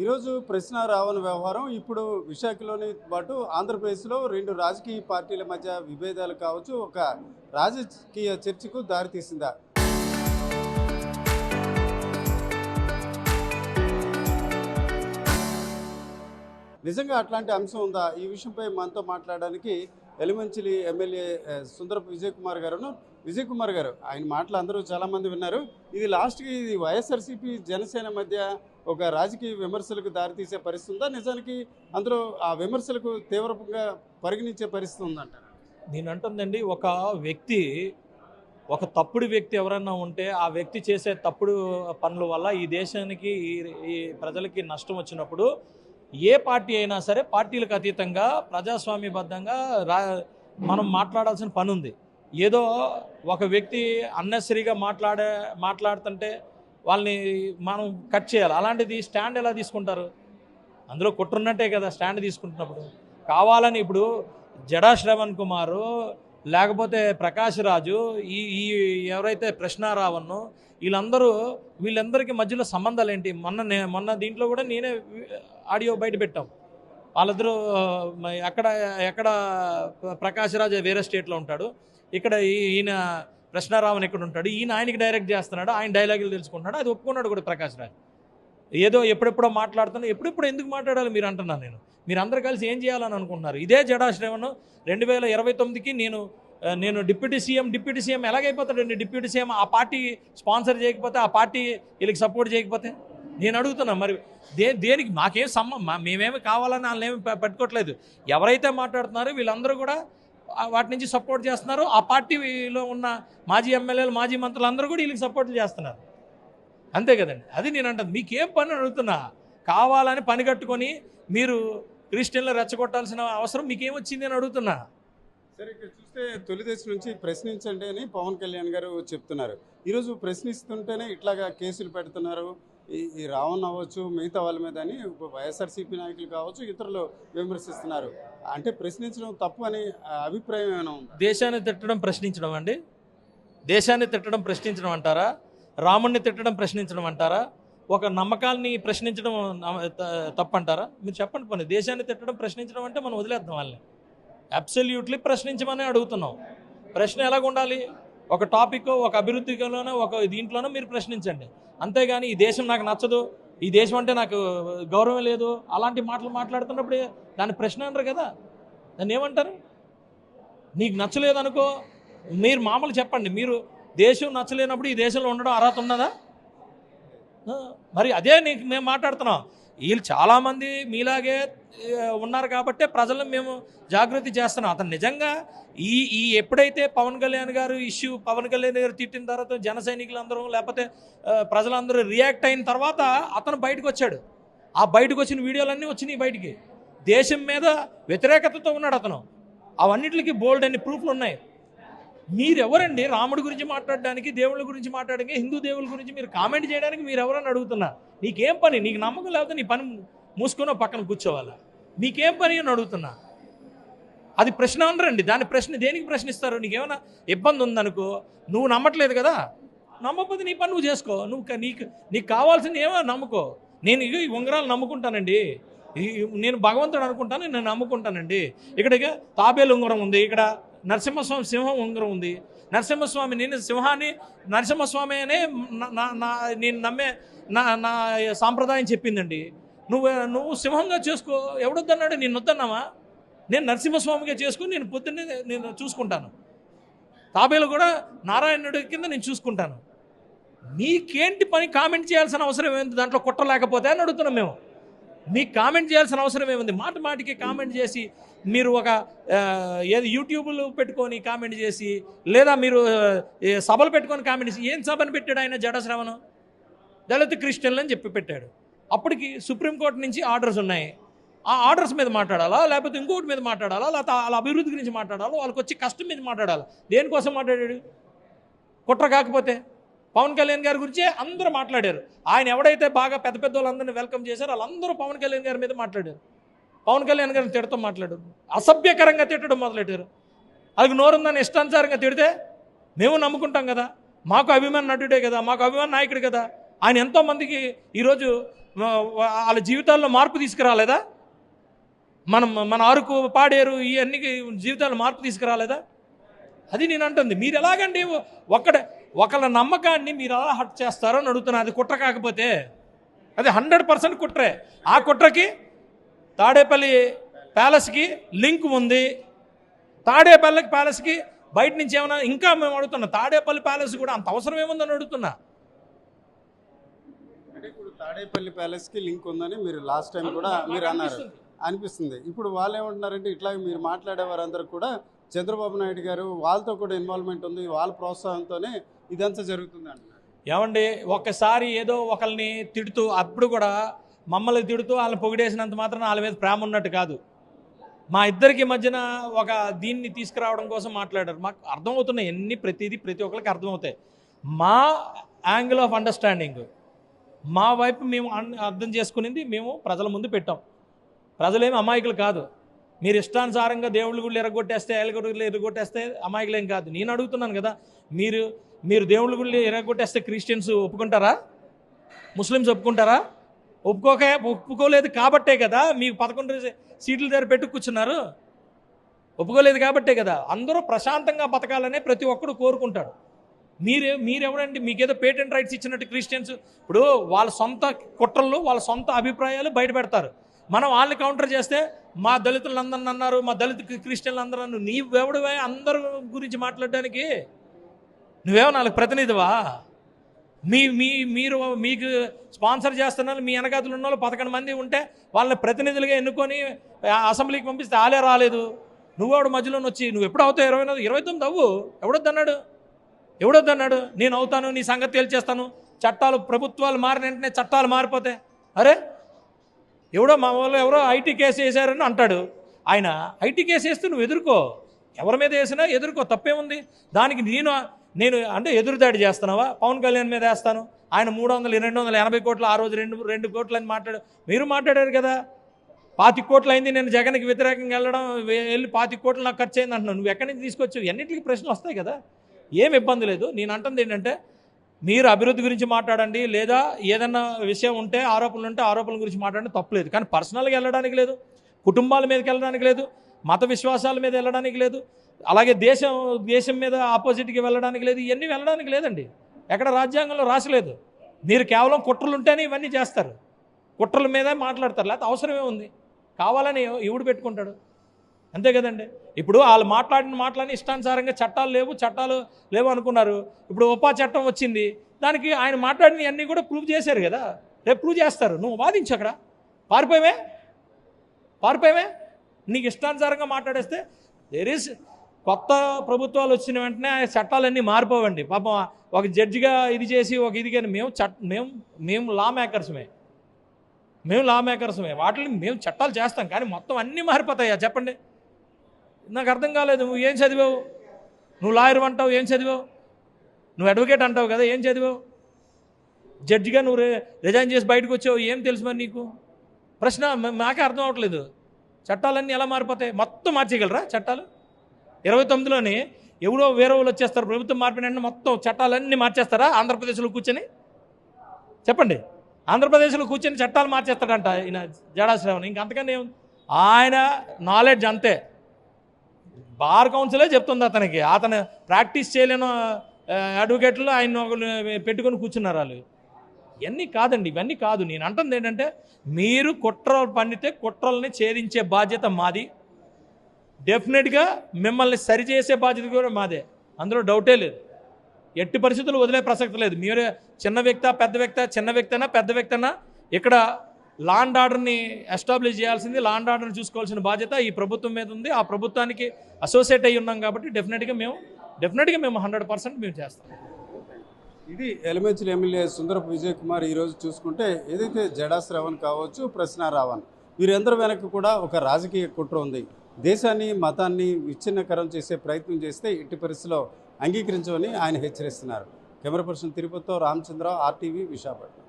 ఈరోజు ప్రశ్న రావణ వ్యవహారం ఇప్పుడు విశాఖలోని పాటు ఆంధ్రప్రదేశ్లో రెండు రాజకీయ పార్టీల మధ్య విభేదాలు కావచ్చు, ఒక రాజకీయ చర్చకు దారితీసిందా? నిజంగా అట్లాంటి అంశం ఉందా? ఈ విషయంపై మనతో మాట్లాడడానికి ఎలిమంచిలి ఎమ్మెల్యే సుందరపు విజయ్ కుమార్ గారును. విజయ్ కుమార్ గారు, ఆయన మాటలు అందరూ చాలామంది విన్నారు. ఇది లాస్ట్కి ఇది వైఎస్ఆర్సీపీ జనసేన మధ్య ఒక రాజకీయ విమర్శలకు దారితీసే పరిస్థితి ఉందా? నిజానికి అందులో ఆ విమర్శలకు తీవ్రంగా పరిగణించే పరిస్థితి ఉందంటారా? నేను అంటుందండి, ఒక వ్యక్తి, ఒక తప్పుడు వ్యక్తి ఎవరన్నా ఉంటే ఆ వ్యక్తి చేసే తప్పుడు పనుల వల్ల ఈ దేశానికి ఈ ప్రజలకి నష్టం వచ్చినప్పుడు ఏ పార్టీ అయినా సరే పార్టీలకు అతీతంగా ప్రజాస్వామ్యబద్ధంగా మనం మాట్లాడాల్సిన పని ఉంది. ఏదో ఒక వ్యక్తి అన్నెసరీగా మాట్లాడుతుంటే వాళ్ళని మనం కట్ చేయాలి. అలాంటిది స్టాండ్ ఎలా తీసుకుంటారు? అందులో కుట్రున్నట్టే కదా స్టాండ్ తీసుకుంటున్నప్పుడు. కావాలని ఇప్పుడు జడా శ్రవణ్ కుమారు, లేకపోతే ప్రకాష్ రాజు, ఈ ఎవరైతే ప్రశ్నారావణ్, వీళ్ళందరికీ మధ్యలో సంబంధాలు ఏంటి? మొన్న దీంట్లో కూడా నేనే ఆడియో బయట పెట్టాం. వాళ్ళిద్దరూ ఎక్కడ ప్రకాష్ రాజు వేరే స్టేట్లో ఉంటాడు, ఇక్కడ ఈయన ప్రశ్నారావణ్ ఎక్కడ ఉంటాడు, ఈయన ఆయనకి డైరెక్ట్ చేస్తున్నాడు, ఆయన డైలాగులు తెలుసుకుంటున్నాడు. అది ఒప్పుకున్నాడు కూడా ప్రకాష్ రాజు. ఏదో ఎప్పుడెప్పుడో మాట్లాడుతున్నా, ఎప్పుడెప్పుడు ఎందుకు మాట్లాడాలి మీరు అంటున్నాను నేను. మీరు అందరు కలిసి ఏం చేయాలని అనుకుంటున్నారు? ఇదే జడా శ్రవణ్ 2029కి నేను డిప్యూటీ సీఎం ఎలాగైపోతాడండి? డిప్యూటీ సీఎం ఆ పార్టీ స్పాన్సర్ చేయకపోతే, ఆ పార్టీ వీళ్ళకి సపోర్ట్ చేయకపోతే నేను అడుగుతున్నా, మరి దేనికి? మాకేం మేమేమి కావాలని వాళ్ళని ఏమి పెట్టుకోవట్లేదు. ఎవరైతే మాట్లాడుతున్నారో వీళ్ళందరూ కూడా వాటి నుంచి సపోర్ట్ చేస్తున్నారు. ఆ పార్టీలో ఉన్న మాజీ ఎమ్మెల్యేలు, మాజీ మంత్రులు అందరూ కూడా వీళ్ళకి సపోర్ట్ చేస్తున్నారు. అంతే కదండి. అది నేను అంటాను, మీకేం పని అడుగుతున్నా? కావాలని పని కట్టుకొని మీరు క్రిస్టియన్లు రెచ్చగొట్టాల్సిన అవసరం మీకేమొచ్చింది అని అడుగుతున్నా. సరే, ఇక్కడ చూస్తే తొలిదశ నుంచి ప్రశ్నించండి అని పవన్ కళ్యాణ్ గారు చెప్తున్నారు. ఈరోజు ప్రశ్నిస్తుంటేనే ఇట్లాగా కేసులు పెడుతున్నారు. ఈ రావణ్ అవ్వచ్చు, మిగతా వాళ్ళ మీద అని వైఎస్ఆర్సీపీ నాయకులు కావచ్చు, ఇతరులు విమర్శిస్తున్నారు. అంటే ప్రశ్నించడం తప్పు అని అభిప్రాయం ఏమైనా ఉంది? దేశాన్ని తిట్టడం ప్రశ్నించడం అండి? దేశాన్ని తిట్టడం ప్రశ్నించడం అంటారా? రాముణ్ణి తిట్టడం ప్రశ్నించడం అంటారా? ఒక నమ్మకాల్ని ప్రశ్నించడం తప్పంటారా? మీరు చెప్పండి. పని దేశాన్ని తిట్టడం ప్రశ్నించడం అంటే మనం వదిలేద్దాం వాళ్ళని. అబ్సల్యూట్లీ ప్రశ్నించమని అడుగుతున్నాం. ప్రశ్న ఎలాగ ఉండాలి? ఒక టాపిక్, ఒక అభివృద్ధిలోనో, ఒక దీంట్లోనో మీరు ప్రశ్నించండి. అంతేగాని ఈ దేశం నాకు నచ్చదు, ఈ దేశం అంటే నాకు గౌరవం లేదు, అలాంటి మాటలు మాట్లాడుతున్నప్పుడు దాన్ని ప్రశ్న అనరు కదా. దాన్ని ఏమంటారు? నీకు నచ్చలేదనుకో, మీరు మామూలు చెప్పండి. మీరు దేశం నచ్చలేనప్పుడు ఈ దేశంలో ఉండడం అర్హత ఉన్నదా? మరి అదే మేము మాట్లాడుతున్నాం. వీళ్ళు చాలామంది మీలాగే ఉన్నారు కాబట్టే ప్రజలను మేము జాగృతి చేస్తున్నాం. అతను నిజంగా ఈ ఎప్పుడైతే పవన్ కళ్యాణ్ గారు పవన్ కళ్యాణ్ గారు తిట్టిన తర్వాత జన సైనికులందరూ లేకపోతే ప్రజలందరూ రియాక్ట్ అయిన తర్వాత అతను బయటకు వచ్చాడు. ఆ బయటకు వచ్చిన వీడియోలన్నీ వచ్చినాయి బయటికి. దేశం మీద వ్యతిరేకతతో ఉన్నాడు అతను. అవన్నిటికి బోల్డ్ అన్ని ప్రూఫ్లు ఉన్నాయి. మీరెవరండి రాముడి గురించి మాట్లాడడానికి, దేవుళ్ళ గురించి మాట్లాడడానికి, హిందూ దేవుళ్ళ గురించి మీరు కామెంట్ చేయడానికి మీరు ఎవరని అడుగుతున్నా? నీకేం పని? నీకు నమ్మకం లేకపోతే నీ పని మూసుకున్న పక్కన కూర్చోవాలా? మీకేం పని అని అడుగుతున్నా. అది ప్రశ్న అనరండి. దాని ప్రశ్న దేనికి ప్రశ్నిస్తారు? నీకేమైనా ఇబ్బంది ఉందనుకో, నువ్వు నమ్మట్లేదు కదా, నమ్మకపోతే నీ పని నువ్వు చేసుకో. నీకు కావాల్సింది ఏమో నమ్ముకో. నేను ఈ ఉంగరాలు నమ్ముకుంటానండి, నేను భగవంతుడు అనుకుంటాను, నేను నమ్ముకుంటానండి. ఇక్కడ తాబేలు ఉంగరం ఉంది, ఇక్కడ నరసింహస్వామి సింహం ఉంగరం ఉంది. నరసింహస్వామి, నేను సింహాన్ని నరసింహస్వామి అనే నేను నమ్మే నా సాంప్రదాయం చెప్పిందండి. నువ్వు సింహంగా చేసుకో, ఎవడొద్దన్నాడు? నేను వద్దన్నావా? నేను నరసింహస్వామిగా చేసుకుని నేను పొద్దున్నే నేను చూసుకుంటాను. తాబేలు కూడా నారాయణుడి కింద నేను చూసుకుంటాను. నీకేంటి పని? కామెంట్ చేయాల్సిన అవసరం ఏముంది దాంట్లో? కుట్ర లేకపోతే అని అడుగుతున్నాం మేము. మీకు కామెంట్ చేయాల్సిన అవసరం ఏముంది? మాటికి కామెంట్ చేసి మీరు ఒక ఏది యూట్యూబ్లో పెట్టుకొని కామెంట్ చేసి, లేదా మీరు సభలు పెట్టుకొని కామెంట్ చేసి, ఏం సభను పెట్టాడు ఆయన? జడా శ్రవణ్ దళిత క్రిస్టియన్లు అని చెప్పి పెట్టాడు. అప్పటికి సుప్రీంకోర్టు నుంచి ఆర్డర్స్ ఉన్నాయి. ఆ ఆర్డర్స్ మీద మాట్లాడాలా, లేకపోతే ఇంకోటి మీద మాట్లాడాలా, లేకపోతే వాళ్ళ అభివృద్ధి గురించి మాట్లాడాలా, వాళ్ళకి వచ్చి కష్టం మీద మాట్లాడాలా? దేనికోసం మాట్లాడాడు? కుట్ర కాకపోతే పవన్ కళ్యాణ్ గారి గురించే అందరూ మాట్లాడారు. ఆయన ఎవడైతే బాగా పెద్ద వాళ్ళందరినీ వెల్కమ్ చేశారో వాళ్ళందరూ పవన్ కళ్యాణ్ గారి మీద మాట్లాడారు. పవన్ కళ్యాణ్ గారిని తిడతాం మాట్లాడారు, అసభ్యకరంగా తిట్టడం మొదలెట్టారు. అది నోరుందని ఇష్టానుసారంగా తిడితే మేము నమ్ముకుంటాం కదా. మాకు అభిమాన నటుడే కదా, మాకు అభిమాన నాయకుడు కదా. ఆయన ఎంతోమందికి ఈరోజు వాళ్ళ జీవితాల్లో మార్పు తీసుకురాలేదా? మన అరకు పాడేరు ఇవన్నీ జీవితాల్లో మార్పు తీసుకురాలేదా? అది నేను అంటుంది. మీరు ఎలాగండి ఒకళ్ళ నమ్మకాన్ని మీరు ఎలా హట్ చేస్తారో అని అడుగుతున్నా. అది కుట్ర కాకపోతే అది 100% కుట్రే. ఆ కుట్రకి తాడేపల్లి ప్యాలెస్కి లింక్ ఉంది. తాడేపల్లి ప్యాలెస్కి బయట నుంచి ఏమన్నా ఇంకా మేము అడుగుతున్నాం. తాడేపల్లి ప్యాలెస్ కూడా అంత అవసరం ఏముందని అడుగుతున్నా. అంటే ఇప్పుడు తాడేపల్లి ప్యాలెస్కి లింక్ ఉందని మీరు లాస్ట్ టైం కూడా మీరు అన్నారు, అనిపిస్తుంది. ఇప్పుడు వాళ్ళు ఏమంటున్నారంటే ఇట్లా మీరు మాట్లాడే వారందరూ కూడా చంద్రబాబు నాయుడు గారు వాళ్ళతో కూడా ఇన్వాల్వ్మెంట్ ఉంది, వాళ్ళ ప్రోత్సాహంతోనే ఇదంతా జరుగుతుంది అంటున్నారు. ఏమండి, ఒక్కసారి ఏదో ఒకరిని తిడుతూ అప్పుడు కూడా మమ్మల్ని తిడుతూ వాళ్ళని పొగిడేసినంత మాత్రం వాళ్ళ మీద ప్రేమ ఉన్నట్టు కాదు. మా ఇద్దరికి మధ్యన ఒక దీన్ని తీసుకురావడం కోసం మాట్లాడారు. మాకు అర్థమవుతున్నాయి ప్రతి ఒక్కరికి అర్థమవుతాయి. మా యాంగిల్ ఆఫ్ అండర్స్టాండింగ్, మా వైపు మేము అర్థం చేసుకునేది మేము ప్రజల ముందు పెట్టాం. ప్రజలేమి అమాయకులు కాదు. మీరు ఇష్టానుసారంగా దేవుళ్ళ గుళ్ళు ఎరగొట్టేస్తే ఏళ్ళగుళ్ళు ఎరగొట్టేస్తే అమాయకులేం కాదు. నేను అడుగుతున్నాను కదా, మీరు దేవుళ్ళ గుళ్ళు ఎరగొట్టేస్తే క్రిస్టియన్స్ ఒప్పుకుంటారా? ముస్లిమ్స్ ఒప్పుకుంటారా? ఒప్పుకోలేదు కాబట్టే కదా మీకు 11 సీట్ల దగ్గర పెట్టు కూర్చున్నారు. ఒప్పుకోలేదు కాబట్టే కదా. అందరూ ప్రశాంతంగా బతకాలనే ప్రతి ఒక్కరు కోరుకుంటాడు. మీరెవరండి? మీకేదో పేటెంట్ రైట్స్ ఇచ్చినట్టు క్రిస్టియన్స్ ఇప్పుడు వాళ్ళ సొంత కుట్రలు, వాళ్ళ సొంత అభిప్రాయాలు బయట పెడతారు. మనం వాళ్ళని కౌంటర్ చేస్తే మా దళితులు అందరిని అన్నారు, మా దళిత క్రిస్టియన్లు అందరూ అన్నారు. నీవెవడివే అందరి గురించి మాట్లాడడానికి? నువ్వేమో వాళ్ళకి ప్రతినిధివా? మీరు మీకు స్పాన్సర్ చేస్తున్నారు, మీ వెనకాతలు ఉన్న వాళ్ళు 11 మంది ఉంటే వాళ్ళని ప్రతినిధులుగా ఎన్నుకొని అసెంబ్లీకి పంపిస్తే ఆలే రాలేదు. నువ్వెవడు మధ్యలోకి వచ్చి నువ్వు ఎప్పుడు అవుతావు? 29 అవ్వు. ఎవడొద్దన్నాడు? నేను అవుతాను, నీ సంగతి తేల్చేస్తాను. చట్టాలు ప్రభుత్వాలు మారిన వెంటనే చట్టాలు మారిపోతాయి. అరే మా వాళ్ళు ఎవరో ఐటీ కేసు వేసారని అంటాడు ఆయన. ఐటీ కేసు వేస్తే నువ్వు ఎదుర్కో, ఎవరి మీద వేసినా ఎదుర్కో, తప్పేముంది దానికి? నేను అంటే ఎదురుదాడి చేస్తున్నావా? పవన్ కళ్యాణ్ మీద వేస్తాను, ఆయన 280 కోట్లు ఆ రోజు 2 కోట్లు అని మీరు మాట్లాడారు కదా. 25 కోట్లు అయింది నేను జగన్కి వ్యతిరేకంగా వెళ్ళి 25 కోట్లు నాకు ఖర్చు అయింది అంటున్నావు. నువ్వు ఎక్కడి నుంచి తీసుకొచ్చావు? ఎన్నింటికి ప్రశ్నలు వస్తాయి కదా, ఏం ఇబ్బంది లేదు. నేను అంటుంది ఏంటంటే మీరు అభివృద్ధి గురించి మాట్లాడండి, లేదా ఏదన్నా విషయం ఉంటే ఆరోపణలు ఉంటే ఆరోపణల గురించి మాట్లాడండి, తప్పలేదు. కానీ పర్సనల్గా వెళ్ళడానికి లేదు, కుటుంబాల మీదకి వెళ్ళడానికి లేదు, మత విశ్వాసాల మీద వెళ్ళడానికి లేదు, అలాగే దేశం మీద ఆపోజిట్గా వెళ్ళడానికి లేదు. ఇవన్నీ వెళ్ళడానికి లేదండి. ఎక్కడ రాజ్యాంగంలో రాసలేదు. మీరు కేవలం కుట్రలు ఉంటేనే ఇవన్నీ చేస్తారు, కుట్రల మీద మాట్లాడతారు. లేకపోతే అవసరమే ఉంది, కావాలని ఎవడు పెట్టుకుంటాడు? అంతే కదండి. ఇప్పుడు వాళ్ళు మాట్లాడిన ఇష్టానుసారంగా చట్టాలు లేవు అనుకున్నారు. ఇప్పుడు ఉపా చట్టం వచ్చింది, దానికి ఆయన మాట్లాడిన అన్నీ కూడా ప్రూవ్ చేశారు కదా. రేపు ప్రూవ్ చేస్తారు. నువ్వు వాదించు. అక్కడ పారిపోయామే నీకు ఇష్టానుసారంగా మాట్లాడేస్తే కొత్త ప్రభుత్వాలు వచ్చిన వెంటనే ఆ చట్టాలన్నీ మారిపోవండి. పాపం ఒక జడ్జిగా ఇది చేసి ఒక ఇది కానీ మేము లా మేకర్స్మే వాటిని మేము చట్టాలు చేస్తాం, కానీ మొత్తం అన్నీ మారిపోతాయా చెప్పండి? నాకు అర్థం కాలేదు. నువ్వు ఏం చదివావు? నువ్వు లాయర్ అంటావు, ఏం చదివావు? నువ్వు అడ్వకేట్ అంటావు కదా, ఏం చదివావు? జడ్జిగా నువ్వు రిజైన్ చేసి బయటకు వచ్చావు, ఏం తెలుసు మరి నీకు? ప్రశ్న నాకే అర్థం అవ్వట్లేదు. చట్టాలన్నీ ఎలా మారిపోతాయి? మొత్తం మార్చేయగలరా చట్టాలు? 29లోనే ఎవరో వేరే వాళ్ళు వచ్చేస్తారు, ప్రభుత్వం మార్పిన మొత్తం చట్టాలన్నీ మార్చేస్తారా? ఆంధ్రప్రదేశ్లో కూర్చొని చెప్పండి. ఆంధ్రప్రదేశ్లో కూర్చొని చట్టాలు మార్చేస్తాడంట ఈయన జడా శ్రావణ్. ఇంకంతకన్నా ఏముంది? ఆయన నాలెడ్జ్ అంతే. బార్ కౌన్సిలే చెప్తుంది అతను ప్రాక్టీస్ చేయలేని అడ్వకేట్లు ఆయన పెట్టుకొని కూర్చున్నారు వాళ్ళు. ఇవన్నీ కాదండి, ఇవన్నీ కాదు. నేను అంటుంది ఏంటంటే మీరు కుట్రలు పండితే కుట్రల్ని ఛేదించే బాధ్యత మాది. డెఫినెట్గా మిమ్మల్ని సరిచేసే బాధ్యత కూడా మాదే, అందులో డౌటే లేదు. ఎట్టి పరిస్థితులు వదిలే ప్రసక్తి లేదు. మీరు చిన్న వ్యక్తి అయినా పెద్ద వ్యక్తి అయినా ఇక్కడ లా అండ్ ఆర్డర్ని ఎస్టాబ్లిష్ చేయాల్సింది, లా అండ్ ఆర్డర్ని చూసుకోవాల్సిన బాధ్యత ఈ ప్రభుత్వం మీద ఉంది. ఆ ప్రభుత్వానికి అసోసియేట్ అయ్యి ఉన్నాం కాబట్టి డెఫినెట్గా మేము 100% మేము చేస్తాం. ఇది ఎలిమెంచల్ ఎమ్మెల్యే సుందరపు విజయ్ కుమార్. ఈరోజు చూసుకుంటే ఏదైతే జడా శ్రావణ్ కావచ్చు, ప్రశ్న రావణ్, వీరందరి వెనక్కి కూడా ఒక రాజకీయ కుట్ర ఉంది. దేశాన్ని మతాన్ని విచ్ఛిన్నకరం చేసే ప్రయత్నం చేస్తే ఎట్టి పరిస్థితిలో అంగీకరించమని ఆయన హెచ్చరిస్తున్నారు. కెమెరా పర్సన్ తిరుపతితో రామచంద్ర, RTV, విశాఖపట్నం.